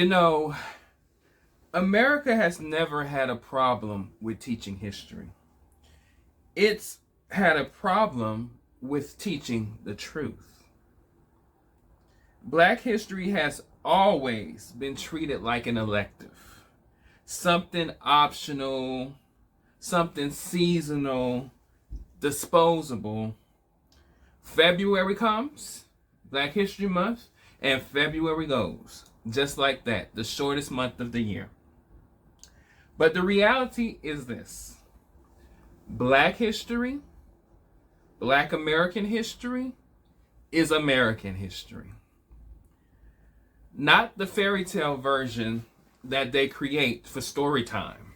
You know, America has never had a problem with teaching history. It's had a problem with teaching the truth. Black history has always been treated like an elective, something optional, something seasonal, disposable. February comes, Black History Month, and February goes. Just like that, the shortest month of the year. But the reality is this: Black history, Black American history, is American history. Not the fairy tale version that they create for story time.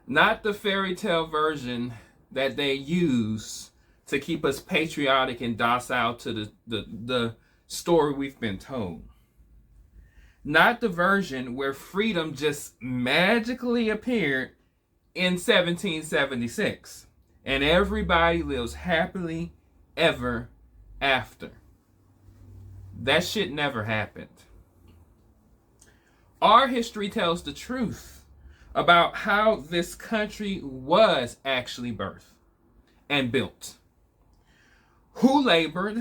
Not the fairy tale version that they use to keep us patriotic and docile to the story we've been told. Not the version where freedom just magically appeared in 1776 and everybody lives happily ever after. That shit never happened. Our history tells the truth about how this country was actually birthed and built. Who labored,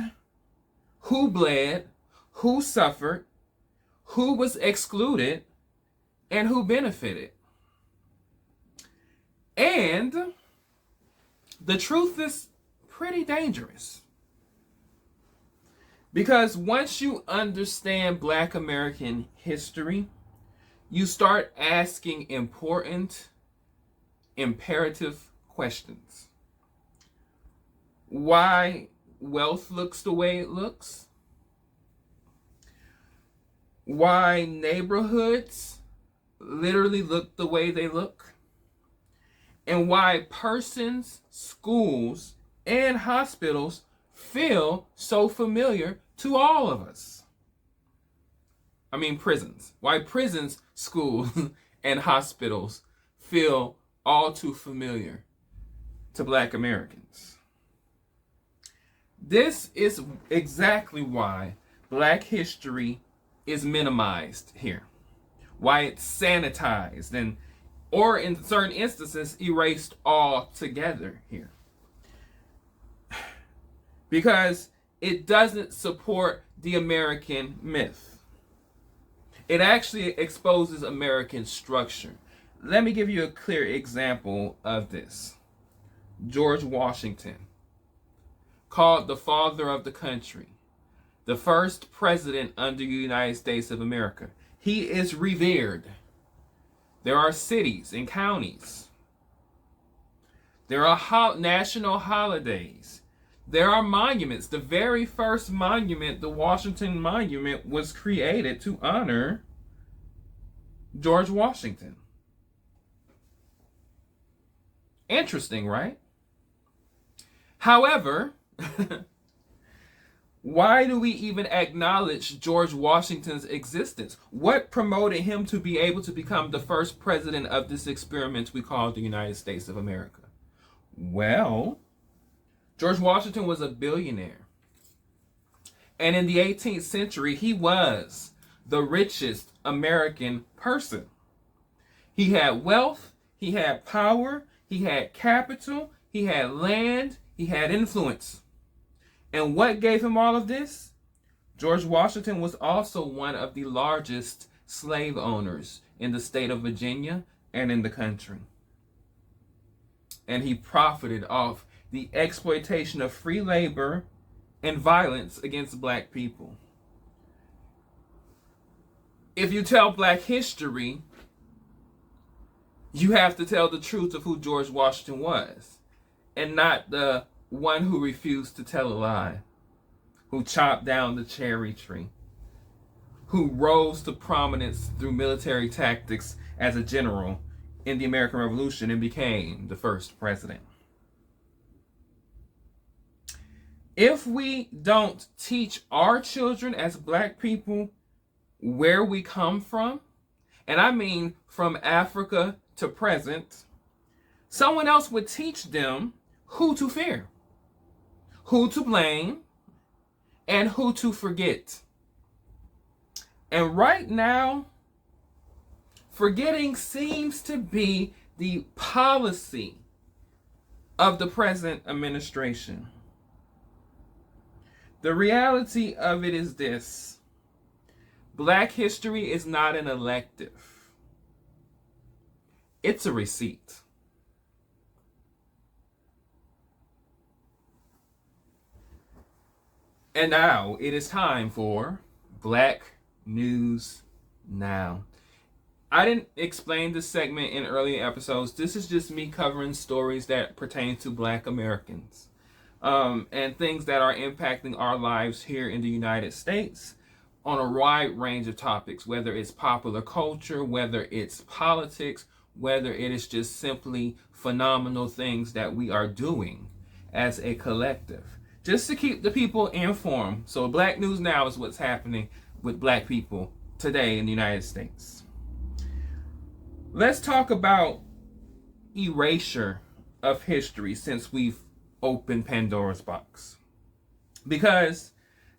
who bled, who suffered, who was excluded, and who benefited. And the truth is pretty dangerous. Because once you understand Black American history, you start asking important, imperative questions. Why wealth looks the way it looks? Why neighborhoods literally look the way they look? And why persons, schools, and hospitals feel so familiar to all of us. I mean prisons. Why prisons, schools, and hospitals feel all too familiar to Black Americans. This is exactly why Black history is minimized here. Why it's sanitized and, or in certain instances, erased altogether here. Because it doesn't support the American myth. It actually exposes American structure. Let me give you a clear example of this. George Washington, called the father of the country, the first president under the United States of America. He is revered. There are cities and counties. There are national holidays. There are monuments. The very first monument, the Washington Monument, was created to honor George Washington. Interesting, right? However, why do we even acknowledge George Washington's existence? What promoted him to be able to become the first president of this experiment we call the United States of America? Well, George Washington was a billionaire. And in the 18th century, he was the richest American person. He had wealth, he had power, he had capital, he had land, he had influence. And what gave him all of this? George Washington was also one of the largest slave owners in the state of Virginia and in the country. And he profited off the exploitation of free labor and violence against Black people. If you tell Black history, you have to tell the truth of who George Washington was, and not the one who refused to tell a lie, who chopped down the cherry tree, who rose to prominence through military tactics as a general in the American Revolution and became the first president. If we don't teach our children as Black people where we come from, and I mean from Africa to present, someone else would teach them who to fear, who to blame, and who to forget. And right now, forgetting seems to be the policy of the present administration. The reality of it is this: Black history is not an elective, it's a receipt. And now it is time for Black News Now. I didn't explain this segment in earlier episodes. This is just me covering stories that pertain to Black Americans, and things that are impacting our lives here in the United States on a wide range of topics, whether it's popular culture, whether it's politics, whether it is just simply phenomenal things that we are doing as a collective, just to keep the people informed. So Black News Now is what's happening with Black people today in the United States. Let's talk about erasure of history since we've opened Pandora's box. Because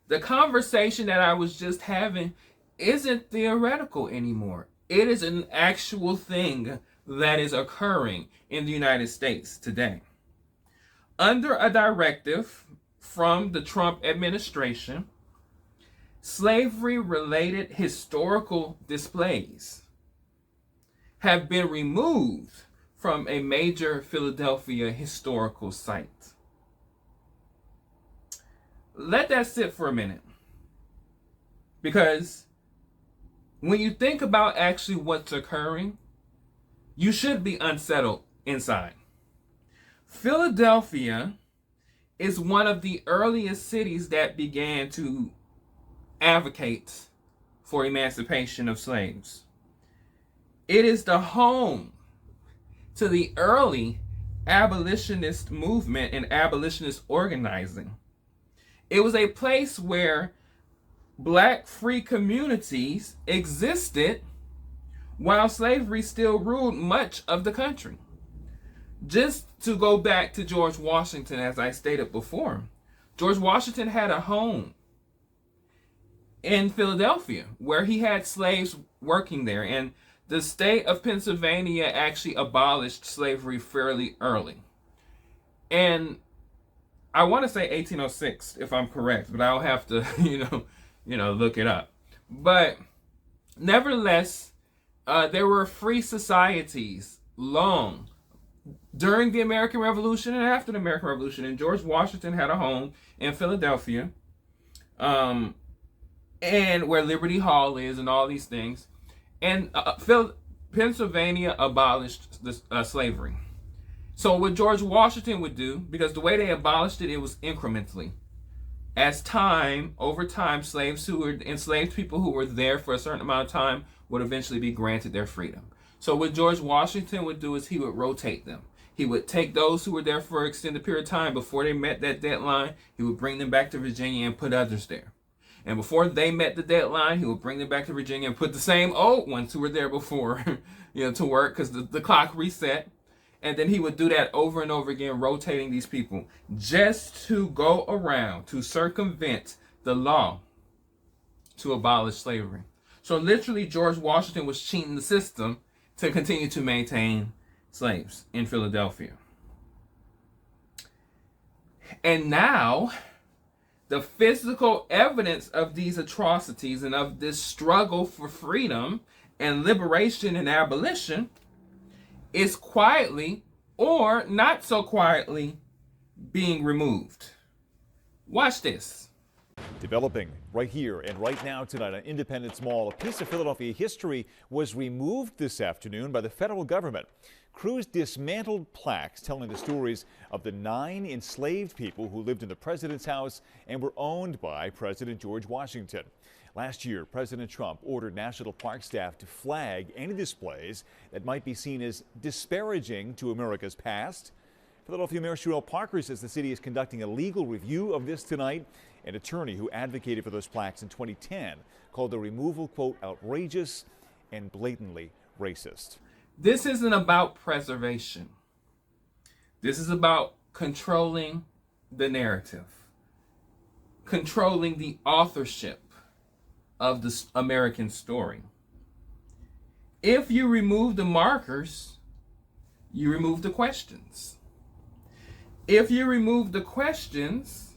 the conversation that I was just having isn't theoretical anymore. It is an actual thing that is occurring in the United States today. Under a directive from the Trump administration, slavery-related historical displays have been removed from a major Philadelphia historical site. Let that sit for a minute. Because when you think about actually what's occurring, you should be unsettled inside. Philadelphia is one of the earliest cities that began to advocate for emancipation of slaves. It is the home to the early abolitionist movement and abolitionist organizing. It was a place where Black free communities existed while slavery still ruled much of the country. Just to go back to George Washington, as I stated before, George Washington had a home in Philadelphia where he had slaves working there, and the state of Pennsylvania actually abolished slavery fairly early. And I want to say 1806, if I'm correct, but I'll have to, look it up. But nevertheless, there were free societies long during the American Revolution and after the American Revolution. And George Washington had a home in Philadelphia, and where Liberty Hall is and all these things. And Pennsylvania abolished slavery. So what George Washington would do, because the way they abolished it, it was incrementally. As over time, enslaved people who were there for a certain amount of time would eventually be granted their freedom. So what George Washington would do is he would rotate them. He would take those who were there for an extended period of time before they met that deadline. He would bring them back to Virginia and put others there. And before they met the deadline, he would bring them back to Virginia and put the same old ones who were there before, to work, because the clock reset. And then he would do that over and over again, rotating these people just to go around, to circumvent the law to abolish slavery. So literally, George Washington was cheating the system to continue to maintain slaves in Philadelphia. And now, the physical evidence of these atrocities and of this struggle for freedom and liberation and abolition is quietly, or not so quietly, being removed. Watch this. Developing right here and right now tonight on Independence Mall, a piece of Philadelphia history was removed this afternoon by the federal government. Crews dismantled plaques telling the stories of the 9 enslaved people who lived in the president's house and were owned by President George Washington. Last year, President Trump ordered National Park staff to flag any displays that might be seen as disparaging to America's past. Philadelphia Mayor Sherelle Parker says the city is conducting a legal review of this tonight. An attorney who advocated for those plaques in 2010 called the removal, quote, outrageous and blatantly racist. This isn't about preservation. This is about controlling the narrative, controlling the authorship of the American story. If you remove the markers, you remove the questions. If you remove the questions,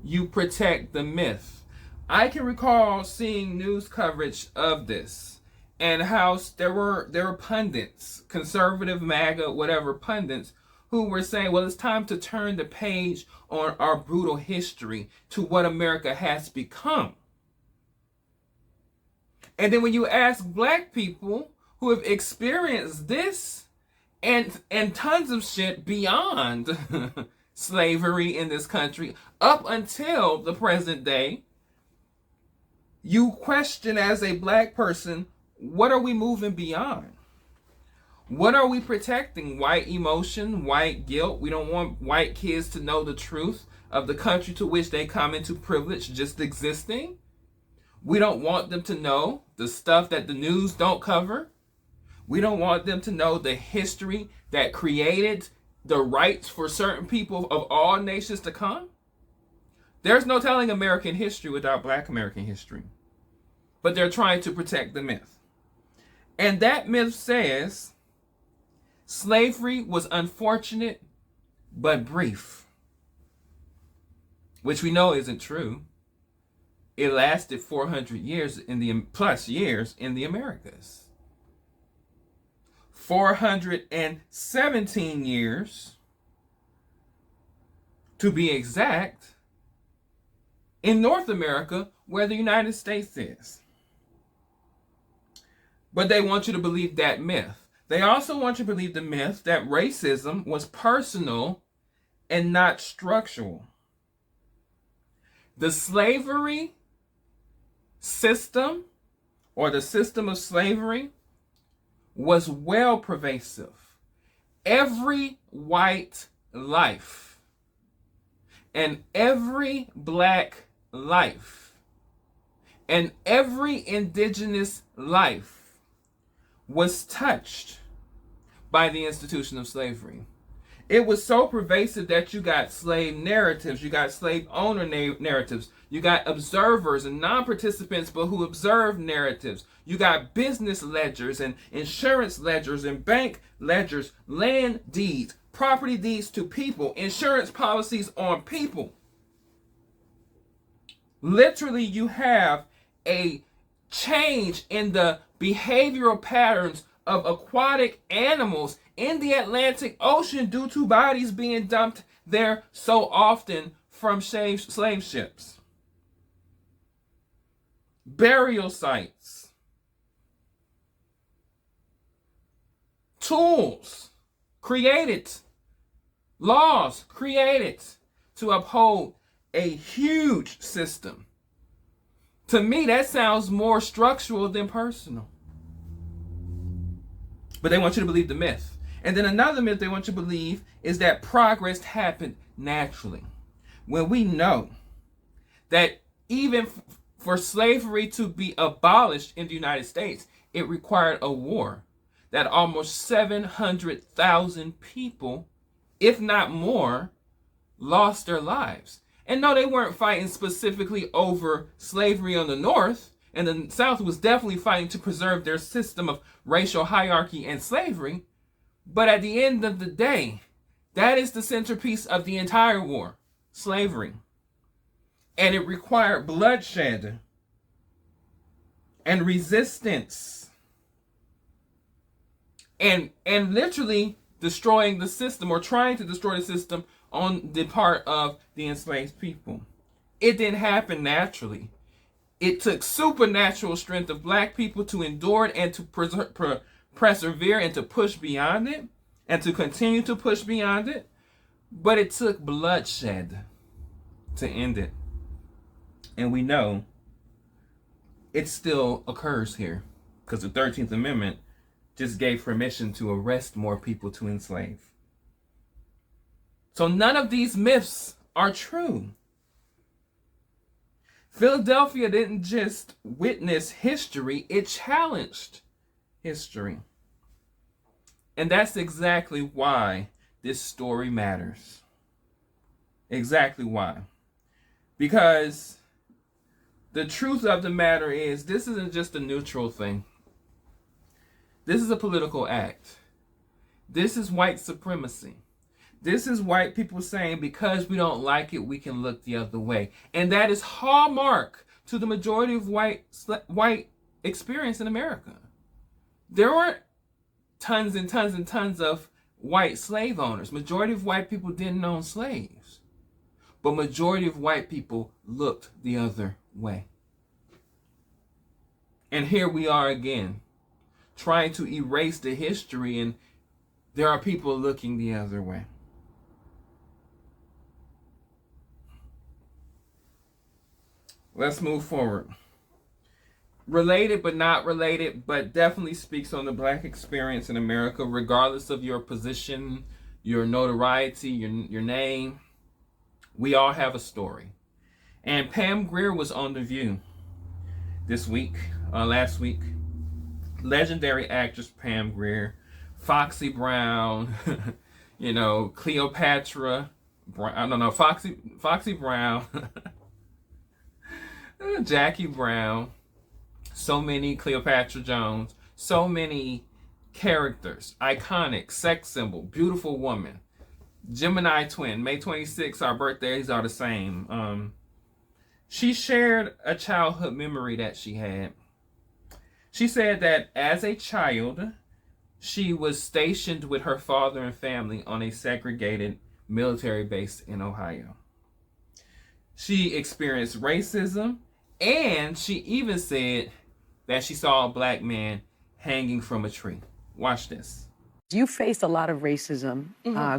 you protect the myth. I can recall seeing news coverage of this and how there were pundits, conservative, MAGA, whatever pundits, who were saying, well, it's time to turn the page on our brutal history to what America has become. And then when you ask black people who have experienced this and tons of shit beyond slavery in this country up until the present day, you question as a black person, what are we moving beyond? What are we protecting? White emotion, white guilt. We don't want white kids to know the truth of the country to which they come into privilege just existing. We don't want them to know the stuff that the news don't cover. We don't want them to know the history that created the rights for certain people of all nations to come. There's no telling American history without Black American history. But they're trying to protect the myth. And that myth says slavery was unfortunate but brief, which we know isn't true. It lasted 400 years plus years in the Americas. 417 years, to be exact, in North America, where the United States is. But they want you to believe that myth. They also want you to believe the myth that racism was personal and not structural. The slavery system, or the system of slavery, was well pervasive. Every white life and every black life and every indigenous life was touched by the institution of slavery. It was so pervasive that you got slave narratives, you got slave owner narratives, you got observers and non-participants but who observed narratives. You got business ledgers and insurance ledgers and bank ledgers, land deeds, property deeds to people, insurance policies on people. Literally, you have a change in the behavioral patterns of aquatic animals in the Atlantic Ocean due to bodies being dumped there so often from slave ships. Burial sites. Tools created. Laws created to uphold a huge system. To me, that sounds more structural than personal. But they want you to believe the myth. And then another myth they want you to believe is that progress happened naturally. When we know that even for slavery to be abolished in the United States, it required a war that almost 700,000 people, if not more, lost their lives. And no, they weren't fighting specifically over slavery on the North, and the South was definitely fighting to preserve their system of racial hierarchy and slavery. But at the end of the day, that is the centerpiece of the entire war, slavery. And it required bloodshed and resistance and literally destroying the system, or trying to destroy the system on the part of the enslaved people. It didn't happen naturally. It took supernatural strength of black people to endure it and to persevere and to push beyond it and to continue to push beyond it. But it took bloodshed to end it. And we know it still occurs here because the 13th Amendment just gave permission to arrest more people to enslave. So none of these myths are true. Philadelphia didn't just witness history, it challenged history. And that's exactly why this story matters. Exactly why. Because The truth of the matter is, this isn't just a neutral thing. This is a political act. This is white supremacy. This is white people saying, because we don't like it, we can look the other way. And that is hallmark to the majority of white experience in America. There weren't tons and tons and tons of white slave owners. Majority of white people didn't own slaves. But majority of white people looked the other way. And here we are again, trying to erase the history, and there are people looking the other way. Let's move forward. Related but not related, but definitely speaks on the black experience in America, regardless of your position, your notoriety, your name. We all have a story. And Pam Grier was on The View last week. Legendary actress Pam Grier, Foxy Brown, Cleopatra, Foxy Brown, Jackie Brown, so many Cleopatra Jones, so many characters, iconic, sex symbol, beautiful woman, Gemini twin, May 26th, our birthdays are the same. She shared a childhood memory that she had. She said that as a child, she was stationed with her father and family on a segregated military base in Ohio. She experienced racism, and she even said that she saw a black man hanging from a tree. Watch this. You faced a lot of racism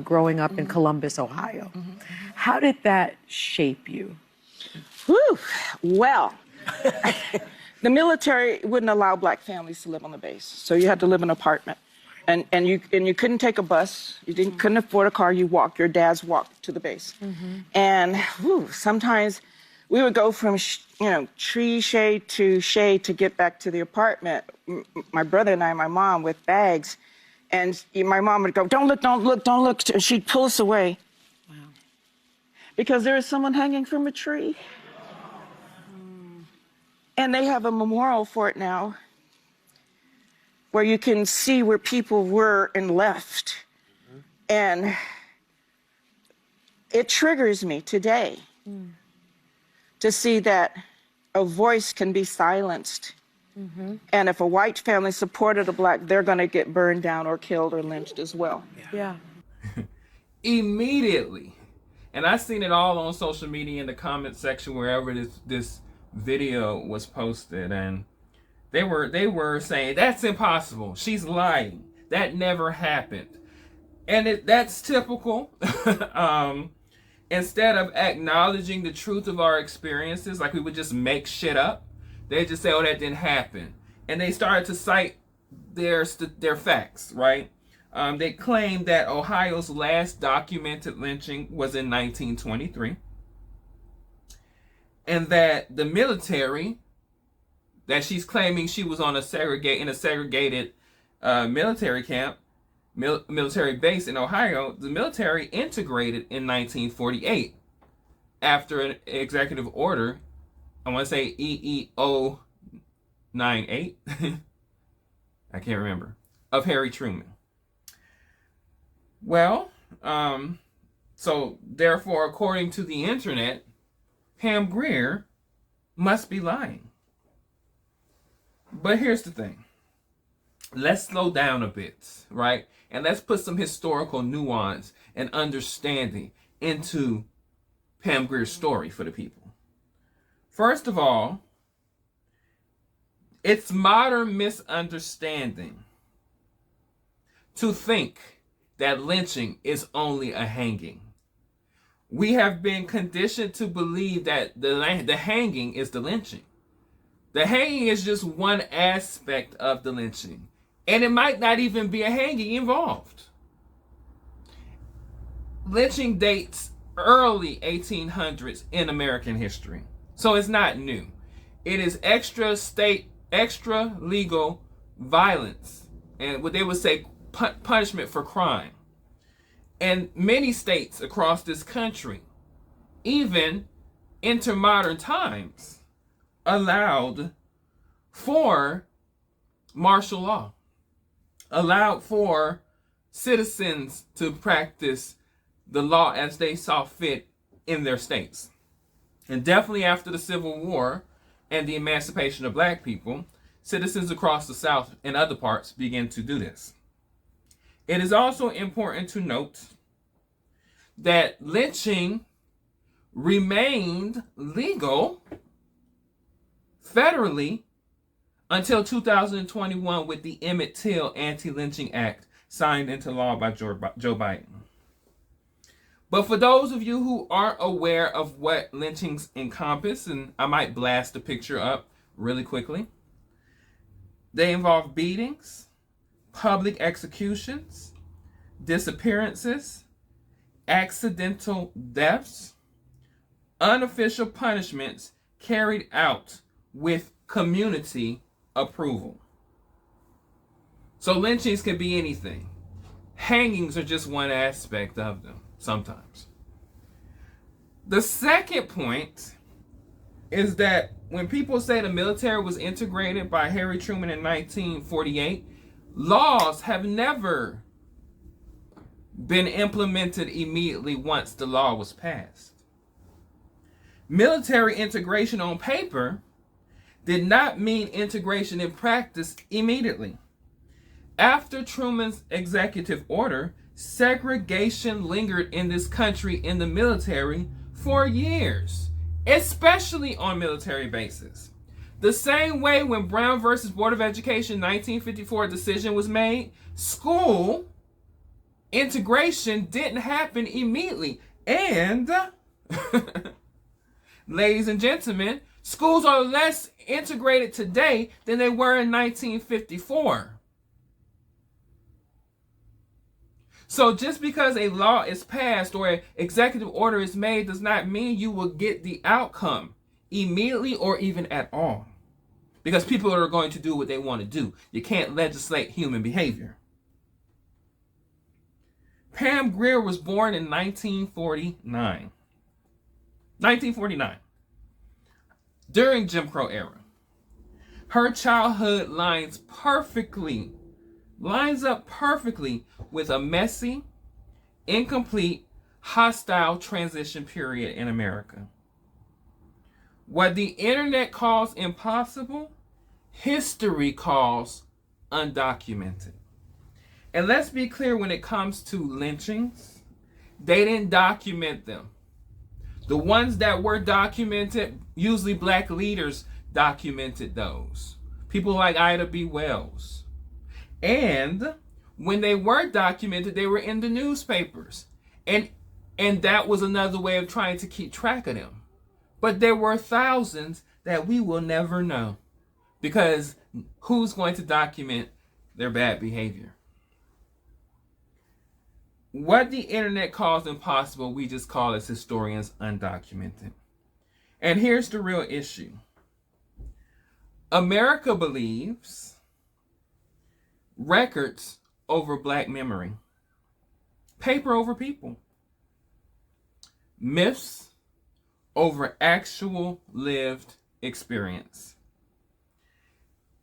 growing up in Columbus, Ohio. How did that shape you? Whew. Well, the military wouldn't allow black families to live on the base, so you had to live in an apartment, and you couldn't take a bus. You couldn't afford a car. You walked. Your dads walked to the base, and sometimes we would go from tree shade to get back to the apartment. My brother and I, my mom, with bags, and my mom would go, "Don't look, don't look, don't look." She'd pull us away. Wow. Because there is someone hanging from a tree. And they have a memorial for it now, where you can see where people were and left. And it triggers me today to see that a voice can be silenced. And if a white family supported a black, they're going to get burned down or killed or lynched as well. Yeah. Immediately. And I seen it all on social media in the comment section, wherever this video was posted, and they were saying that's impossible, she's lying, that never happened. And that's typical. Instead of acknowledging the truth of our experiences, like we would just make shit up, they just say, oh, that didn't happen, and they started to cite their facts, right? They claimed that Ohio's last documented lynching was in 1923. And that the military, that she's claiming she was on a segregated military camp, military base in Ohio, the military integrated in 1948 after an executive order, I want to say EEO 98, I can't remember, of Harry Truman. Well, so therefore, according to the internet, Pam Grier must be lying. But here's the thing. Let's slow down a bit, right? And let's put some historical nuance and understanding into Pam Grier's story for the people. First of all, it's modern misunderstanding to think that lynching is only a hanging. We have been conditioned to believe that the hanging is the lynching. The hanging is just one aspect of the lynching. And it might not even be a hanging involved. Lynching dates early 1800s in American history. So it's not new. It is extra legal violence, and what they would say punishment for crime. And many states across this country, even into modern times, allowed for martial law, allowed for citizens to practice the law as they saw fit in their states. And definitely after the Civil War and the emancipation of black people, citizens across the South and other parts began to do this. It is also important to note that lynching remained legal federally until 2021 with the Emmett Till Anti-Lynching Act signed into law by Joe Biden. But for those of you who aren't aware of what lynchings encompass, and I might blast the picture up really quickly, they involve beatings, public executions, disappearances, accidental deaths, unofficial punishments carried out with community approval. So lynchings can be anything. Hangings are just one aspect of them sometimes. The second point is that when people say the military was integrated by Harry Truman in 1948, laws have never been implemented immediately once the law was passed. Military integration on paper did not mean integration in practice immediately. After Truman's executive order, segregation lingered in this country in the military for years, especially on military bases. The same way when Brown versus Board of Education 1954 decision was made, school integration didn't happen immediately. And, ladies and gentlemen, schools are less integrated today than they were in 1954. So just because a law is passed or an executive order is made does not mean you will get the outcome immediately or even at all. Because people are going to do what they want to do. You can't legislate human behavior. Pam Grier was born in 1949. During Jim Crow era. Her childhood lines up perfectly with a messy, incomplete, hostile transition period in America. What the internet calls impossible, history calls undocumented. And let's be clear, when it comes to lynchings, they didn't document them. The ones that were documented, usually black leaders documented those. People like Ida B. Wells. And when they were documented, they were in the newspapers. And that was another way of trying to keep track of them. But there were thousands that we will never know. Because who's going to document their bad behavior? What the internet calls impossible, we just call as historians undocumented. And here's the real issue. America believes records over black memory. Paper over people. Myths over actual lived experience.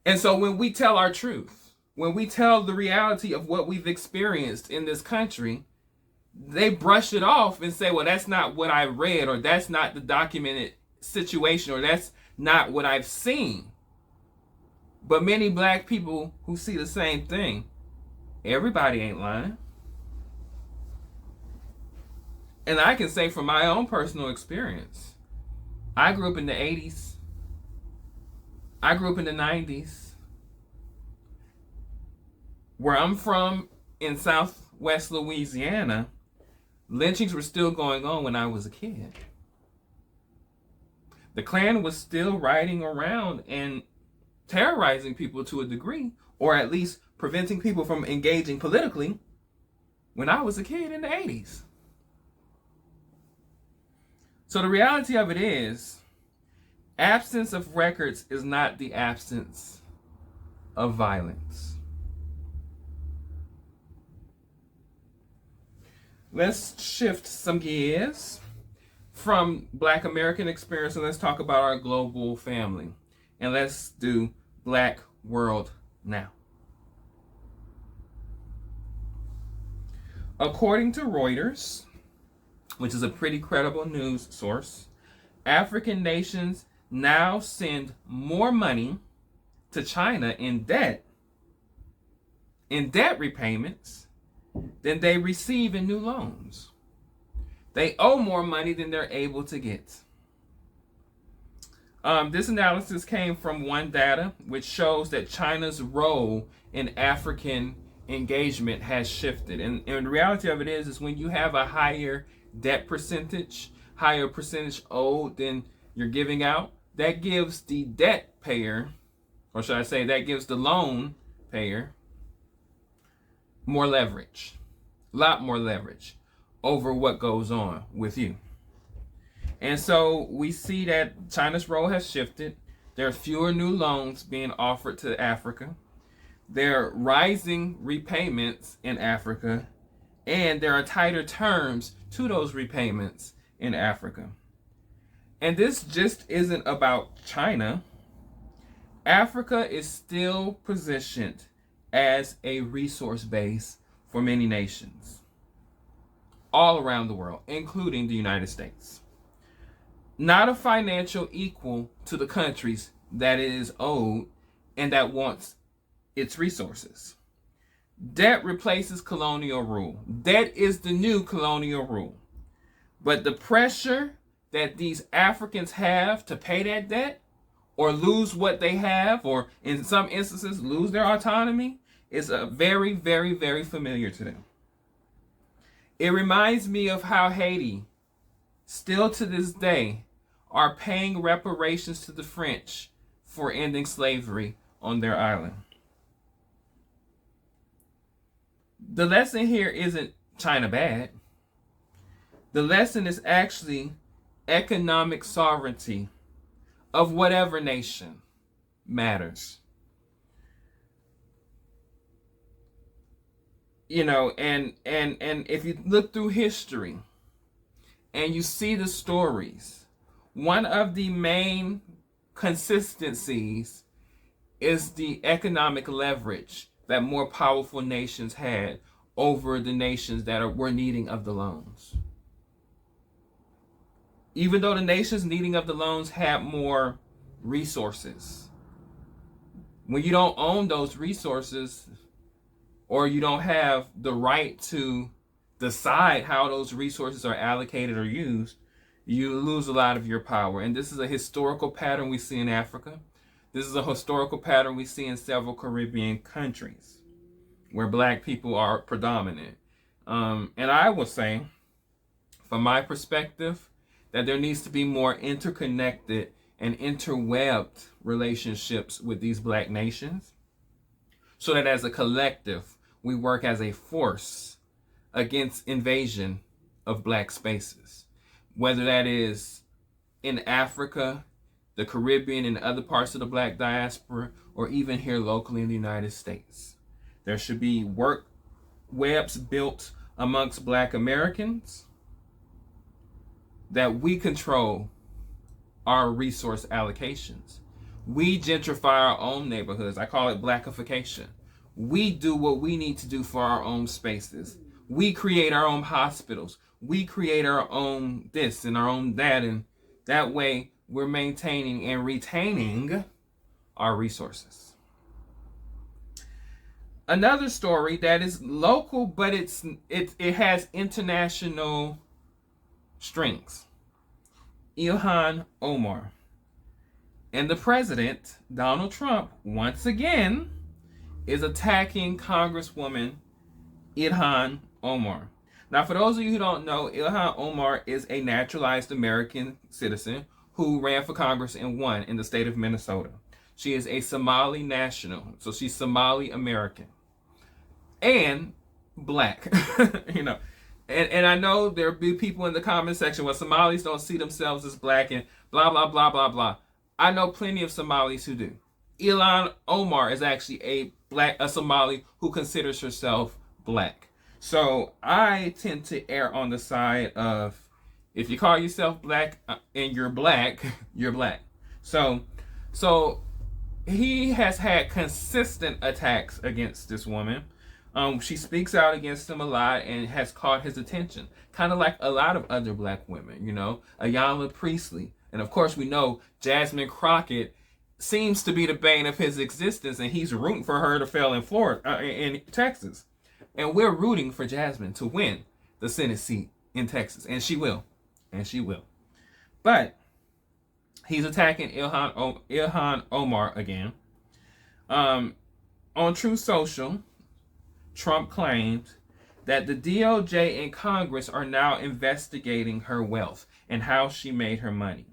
And so when we tell our truth, when we tell the reality of what we've experienced in this country, they brush it off and say, well, that's not what I read, or that's not the documented situation, or that's not what I've seen. But many black people who see the same thing, everybody ain't lying. And I can say from my own personal experience, I grew up in the 80s. I grew up in the 90s. Where I'm from in southwest Louisiana, lynchings were still going on when I was a kid. The Klan was still riding around and terrorizing people to a degree, or at least preventing people from engaging politically when I was a kid in the 80s. So the reality of it is, absence of records is not the absence of violence. Let's shift some gears. from Black American experience, and let's talk about our global family. And let's do Black World Now. According to Reuters, which is a pretty credible news source, African nations now send more money to China in debt repayments than they receive in new loans. They owe more money than they're able to get. This analysis came from One Data, which shows that China's role in African engagement has shifted. And the reality of it is when you have a higher debt percentage, higher percentage owed than you're giving out, that gives the debt payer, or should I say, that gives the loan payer more leverage, a lot more leverage over what goes on with you. And so we see that China's role has shifted. There are fewer new loans being offered to Africa. There are rising repayments in Africa, and there are tighter terms to those repayments in Africa. And this just isn't about China. Africa is still positioned as a resource base for many nations all around the world, including the United States. Not a financial equal to the countries that it is owed and that wants its resources. Debt replaces colonial rule. Debt is the new colonial rule. But the pressure that these Africans have to pay that debt or lose what they have, or in some instances lose their autonomy, is very, very, very familiar to them. It reminds me of how Haiti, still to this day, are paying reparations to the French for ending slavery on their island. The lesson here isn't China bad. The lesson is actually economic sovereignty of whatever nation matters. You know, and if you look through history and you see the stories, one of the main consistencies is the economic leverage that more powerful nations had over the nations that were needing of the loans. Even though the nations needing of the loans had more resources, when you don't own those resources, or you don't have the right to decide how those resources are allocated or used, you lose a lot of your power. And this is a historical pattern we see in Africa. This is a historical pattern we see in several Caribbean countries where Black people are predominant. And I would say, from my perspective, that there needs to be more interconnected and interwebbed relationships with these Black nations, so that as a collective, we work as a force against invasion of Black spaces, whether that is in Africa, the Caribbean, and other parts of the Black diaspora, or even here locally in the United States. There should be work webs built amongst Black Americans that we control our resource allocations. We gentrify our own neighborhoods. I call it Blackification. We do what we need to do for our own spaces. We create our own hospitals. We create our own this and our own that, and that way we're maintaining and retaining our resources. Another story that is local, but it has international strings. Ilhan Omar. And the president, Donald Trump, once again, is attacking Congresswoman Ilhan Omar. Now, for those of you who don't know, Ilhan Omar is a naturalized American citizen who ran for Congress and won in the state of Minnesota. She is a Somali national, so she's Somali American and Black. you know, and I know there'll be people in the comment section where Somalis don't see themselves as Black and blah blah blah blah blah. I know plenty of Somalis who do. Ilhan Omar is actually a Somali who considers herself Black. So I tend to err on the side of If you call yourself black and you're black, you're black. So he has had consistent attacks against this woman. She speaks out against him a lot and has caught his attention, kind of like a lot of other black women, you know, Ayanna Priestley. And of course, we know Jasmine Crockett seems to be the bane of his existence, and he's rooting for her to fail in Florida, in Texas. And we're rooting for Jasmine to win the Senate seat in Texas, and she will. And she will. But he's attacking Ilhan Omar again. On Truth Social, Trump claimed that the DOJ and Congress are now investigating her wealth and how she made her money.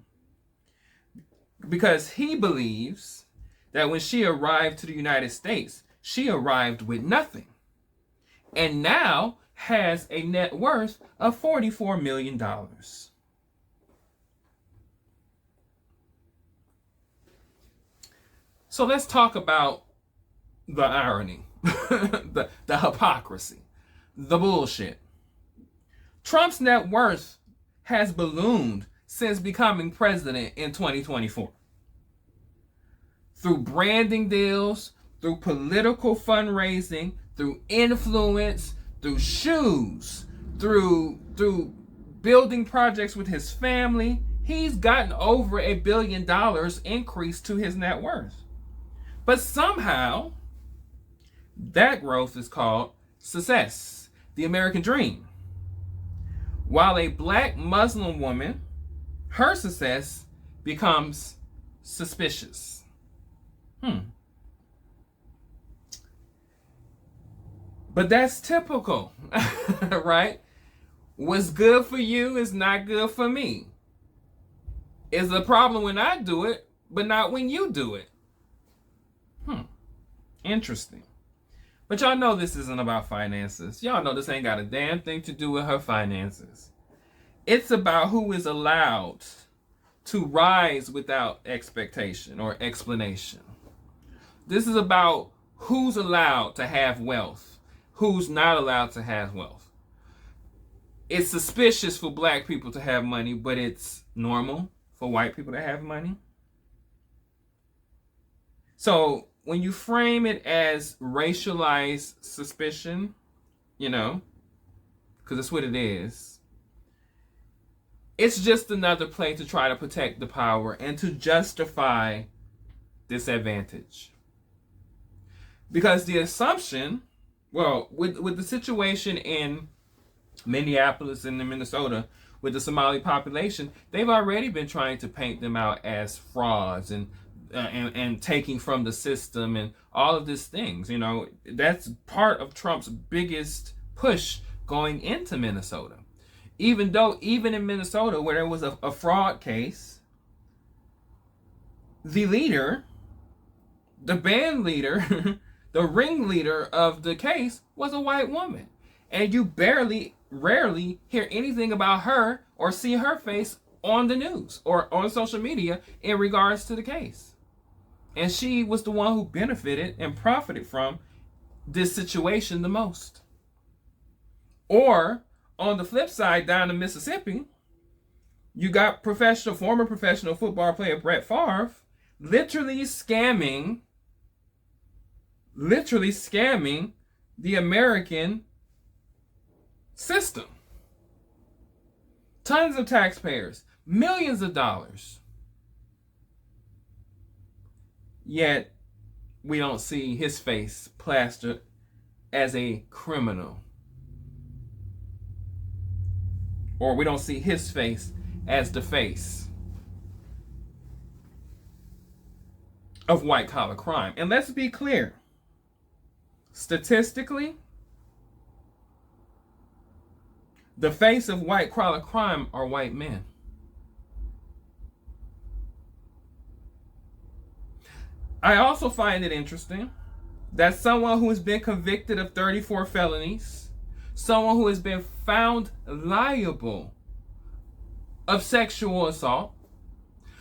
Because he believes that when she arrived to the United States, she arrived with nothing. And now has a net worth of $44 million. So let's talk about the irony, the hypocrisy, the bullshit. Trump's net worth has ballooned since becoming president in 2024. Through branding deals, through political fundraising, through influence, through shoes, through building projects with his family, he's gotten over $1 billion increase to his net worth. But somehow, that growth is called success, the American dream. While a black Muslim woman, her success becomes suspicious. But that's typical, right? What's good for you is not good for me. It's a problem when I do it, but not when you do it. Interesting. But y'all know this isn't about finances. Y'all know this ain't got a damn thing to do with her finances. It's about who is allowed to rise without expectation or explanation. This is about who's allowed to have wealth, who's not allowed to have wealth. It's suspicious for black people to have money, but it's normal for white people to have money. So when you frame it as racialized suspicion, you know, because that's what it is, it's just another play to try to protect the power and to justify disadvantage. Because the assumption, well, with the situation in Minneapolis and in Minnesota with the Somali population, they've already been trying to paint them out as frauds and taking from the system and all of these things. You know, that's part of Trump's biggest push going into Minnesota. Even in Minnesota, where there was a fraud case, the leader, the band leader, the ringleader of the case was a white woman. And you rarely hear anything about her or see her face on the news or on social media in regards to the case. And she was the one who benefited and profited from this situation the most. Or, on the flip side, down in Mississippi, you got former professional football player Brett Favre literally scamming the American system. Tons of taxpayers, millions of dollars. Yet, we don't see his face plastered as a criminal. Or we don't see his face as the face of white-collar crime. And let's be clear. Statistically, the face of white-collar crime are white men. I also find it interesting that someone who has been convicted of 34 felonies, someone who has been found liable of sexual assault,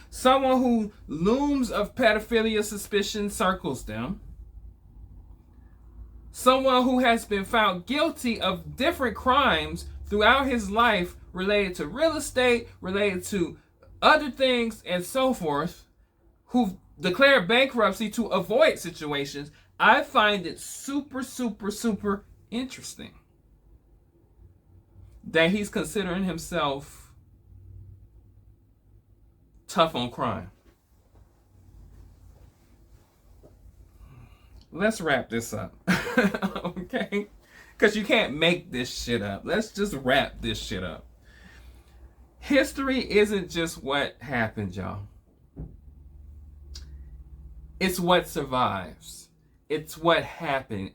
someone who looms of pedophilia suspicion circles them, someone who has been found guilty of different crimes throughout his life related to real estate, related to other things and so forth, who declared bankruptcy to avoid situations. I find it super, super, super interesting that he's considering himself tough on crime. Let's wrap this up. Okay? Because you can't make this shit up. Let's just wrap this shit up. History isn't just what happened, y'all. It's what survives. It's what's happening.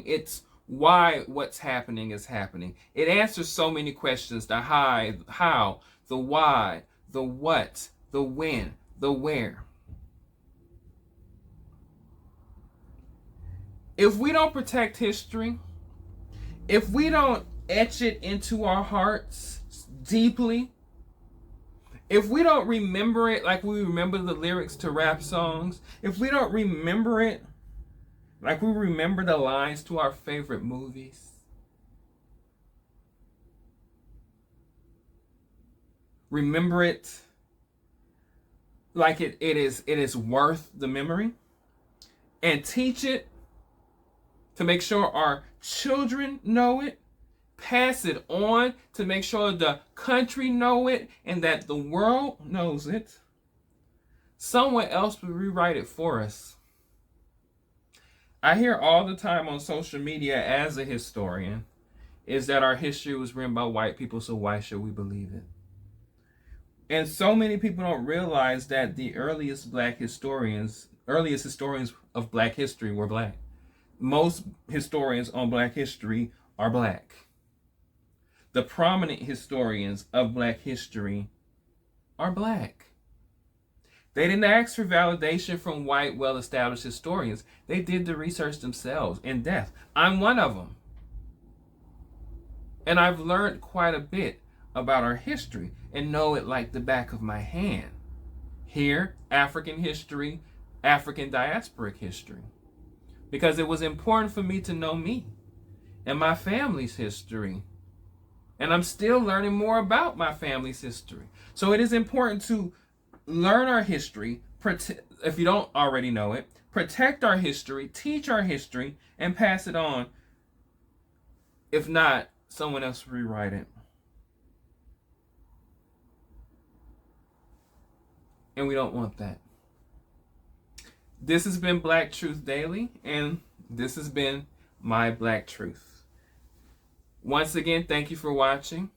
It's why what's happening is happening. It answers so many questions: the how, the why, the what, the when, the where. If we don't protect history, if we don't etch it into our hearts deeply, if we don't remember it like we remember the lyrics to rap songs, if we don't remember it like we remember the lines to our favorite movies, remember it like it is worth the memory, and teach it to make sure our children know it, pass it on to make sure the country know it and that the world knows it, someone else will rewrite it for us. I hear all the time on social media as a historian is that our history was written by white people, so why should we believe it? And so many people don't realize that the earliest historians of black history were black. Most historians on black history are black. The prominent historians of black history are black. They didn't ask for validation from white, well-established historians. They did the research themselves in depth. I'm one of them. And I've learned quite a bit about our history and know it like the back of my hand. Here, African history, African diasporic history. Because it was important for me to know me and my family's history. And I'm still learning more about my family's history. So it is important to learn our history, if you don't already know it, protect our history, teach our history, and pass it on. If not, someone else will rewrite it. And we don't want that. This has been Black Truth Daily, and this has been my Black Truth. Once again, thank you for watching.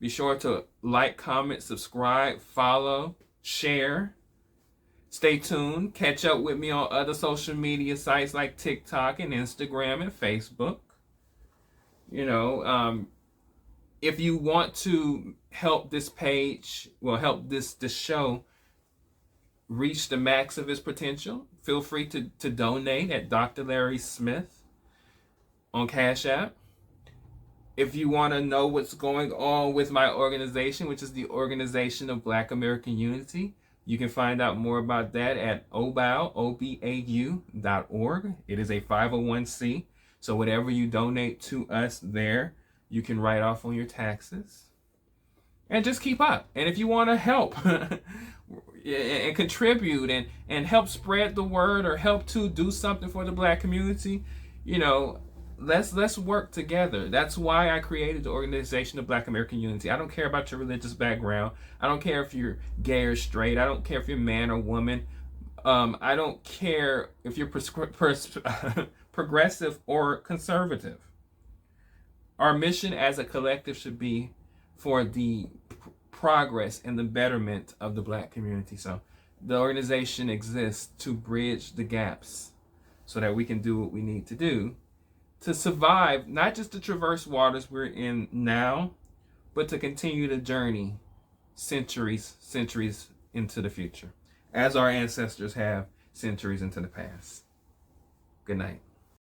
Be sure to like, comment, subscribe, follow, share. Stay tuned. Catch up with me on other social media sites like TikTok and Instagram and Facebook. If you want to help this page, help this show reach the max of its potential, feel free to donate at Dr. Larry Smith on Cash App. If you want to know what's going on with my organization, which is the Organization of Black American Unity, you can find out more about that at obau.org. It is a 501c, so whatever you donate to us there, you can write off on your taxes. And just keep up. And if you want to help and contribute and help spread the word or help to do something for the black community, let's work together. That's why I created the Organization of Black American Unity. I don't care about your religious background. I don't care if you're gay or straight. I don't care if you're man or woman. I don't care if you're progressive or conservative. Our mission as a collective should be for the progress and the betterment of the black community. So the organization exists to bridge the gaps so that we can do what we need to do to survive, not just to traverse waters we're in now, but to continue the journey centuries into the future, as our ancestors have centuries into the past. Good night.